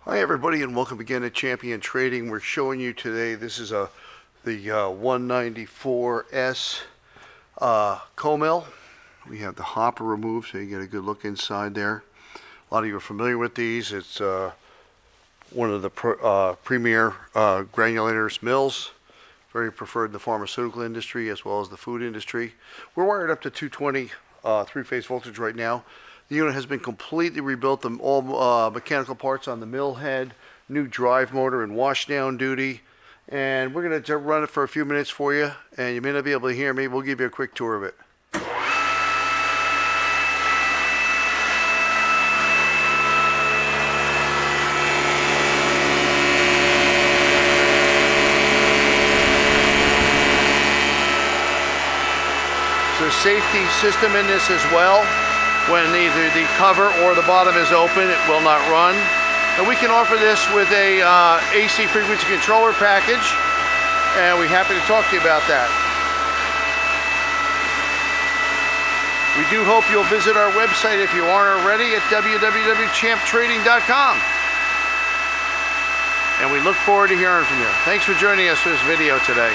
Hi everybody, and welcome again to Champion Trading. We're showing you today, this is the 194S Comil. We have the hopper removed so you get a good look inside there. A lot of you are familiar with these. It's one of the premier granulators mills, very preferred in the pharmaceutical industry as well as the food industry. We're wired up to 220 three-phase voltage right now. The unit has been completely rebuilt, all mechanical parts on the mill head, new drive motor and washdown duty. And we're going to run it for a few minutes for you, and you may not be able to hear me. We'll give you a quick tour of it. There's a safety system in this as well. When either the cover or the bottom is open, it will not run. And we can offer this with a AC frequency controller package, and we're happy to talk to you about that. We do hope you'll visit our website if you aren't already at www.champtrading.com. And we look forward to hearing from you. Thanks for joining us for this video today.